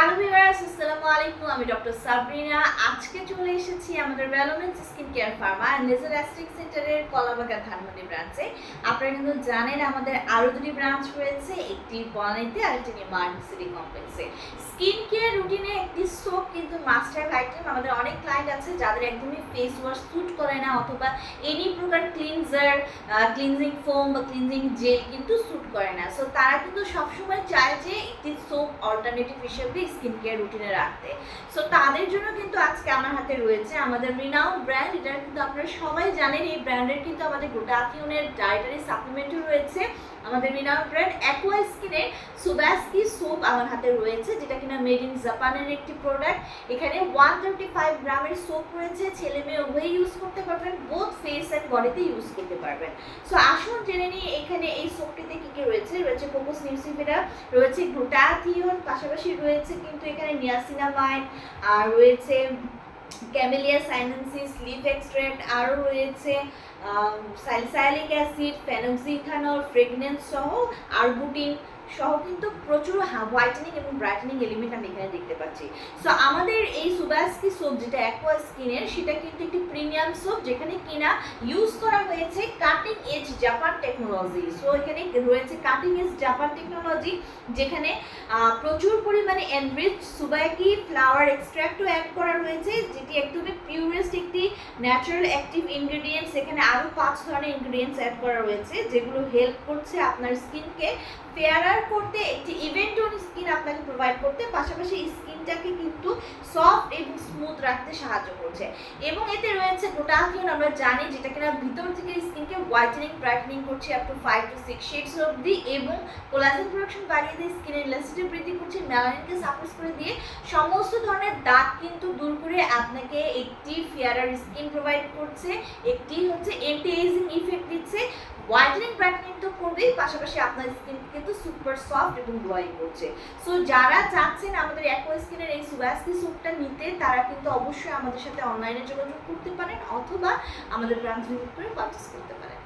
Hello viewers, আসসালামু আলাইকুম। আমি ডক্টর সাবরিনা। আজকে চলে এসেছি আমাদের ভ্যালোমেন্স স্কিন কেয়ার ফার্মা নেজার অ্যাস্টিক সেন্টারের কলাবাগান ধানমন্ডি ব্রাঞ্চে। আপনারা কিন্তু জানেন আমাদের আরও দুটি ব্রাঞ্চ রয়েছে, একটি বনানীতে আর একটি নিউ সিটি কমপ্লেক্সে। স্কিন কেয়ার রুটিনে একটি সোপ কিন্তু মাস্ট হ্যাভ আইটেম। আমাদের অনেক ক্লায়েন্ট আছে যাদের একদমই ফেস ওয়াশ স্যুট করে না, অথবা এনি প্রকার ক্লিনজার, ক্লিনজিং ফোম বা ক্লিনজিং জেল কিন্তু স্যুট করে না। সো তারা কিন্তু সবসময় চায় যে একটি সোপ অল্টারনেটিভ হিসেবে স্কিন কেয়ার রুটিনে রাখতে। সো তাদের জন্য কিন্তু আজকে আমার হাতে রয়েছে আমাদের রিনাউন্ড ব্র্যান্ড। এটা কিন্তু আপনারা সবাই জানেন, এই ব্র্যান্ডের কিন্তু আমাদের গ্লুটাথিওনের ডায়েটারি সাপ্লিমেন্টও রয়েছে। আমাদের রিনাউন্ড ব্র্যান্ড অ্যাকোয়া স্কিনের সুবাস্কি সোপ আমার হাতে রয়েছে, যেটা কিনা মেড ইন জাপানের একটি প্রোডাক্ট। এখানে 135 গ্রামের সোপ রয়েছে, ছেলে মেয়ে উভয়ই ইউজ করতে পারবেন, বোথ ফেস অ্যান্ড বডিতে ইউজ করতে পারবেন। সো আসুন জেনে নিই এখানে এই সোপটিতে কি কি রয়েছে। রয়েছে কোকোস নিউসিফেরা, রয়েছে গ্লুটাথিওন, পাশাপাশি রয়েছে কিন্তু এখানে নিয়াসিনামাইড, আর রয়েছে ক্যামেলিয়া সাইনেন্সিস লিফ এক্সট্রাক্ট, আরও রয়েছে স্যালিসাইলিক অ্যাসিড, ফেনক্সিথানল, ফ্রেগনেন্স সহ আরবুটিন সহ কিন্তু প্রচুর হোয়াইটেনিং এবং ব্রাইটেনিং এলিমেন্ট আমি এখানে দেখতে পাচ্ছি। সো আমাদের এই সুবাস্কি সোপ যেটা অ্যাকোয়া স্কিনের, সেটা কিন্তু একটি প্রিমিয়াম সোপ, যেখানে কিনা ইউজ করা হয়েছে cutting edge Japan technology. So এখানে রয়েছে কাটিং এজ জাপান টেকনোলজি, যেখানে প্রচুর পরিমাণে এনরিচ সুবাকি ফ্লাওয়ার এক্সট্রাক্টও অ্যাড করা রয়েছে, যেটি একদমই পিউরেস্ট একটি ন্যাচারাল অ্যাক্টিভ ইনগ্রেডিয়েন্টস। এখানে আরও 5 ধরনের ইনগ্রেডিয়েন্টস অ্যাড করা রয়েছে, যেগুলো হেল্প করছে আপনার স্কিনকে ফেয়ারার করতে, একটি ইভেন্ট টোন স্কিন আপনাকে প্রোভাইড করতে, পাশাপাশি স্কিনটাকে কিন্তু সফট এবং স্মুথ রাখতে সাহায্য করছে। এবং এতে রয়েছে গ্লুটাথিওন, আমরা জানি, যেটা কিনা ভিতর থেকে স্কিনকে হোয়াইটেনিং ব্রাইটেনিং করছে আপ টু 5 to 6 শেডস অবধি, এবং কোলাজেন প্রোডাকশন বাড়িয়ে দিয়ে স্কিনের ইলাস্টিসিটি বৃদ্ধি করছে, মেলানিনকে সাপোর্ট করে দিয়ে সমস্ত ধরনের দাগ কিন্তু দূর করে আপনাকে একটি ফেয়ারার স্কিন প্রোভাইড করছে, একটি হচ্ছে অ্যান্টি এজিং ইফেক্ট দিচ্ছে, হোয়াইটেনিং ব্রাইটেনিং তো করবেই, পাশাপাশি আপনার স্কিন কিন্তু সুপার সফট এবং গ্লোয়িং করছে। সো যারা চাচ্ছেন আমাদের অ্যাকোয়া স্কিনের এই সুবাস্কি সোপটা নিতে, তারা কিন্তু অবশ্যই আমাদের সাথে অনলাইনে যোগাযোগ করতে পারেন, অথবা আমাদের ব্রাঞ্চ ভিজিট করে পারচেস করতে পারেন।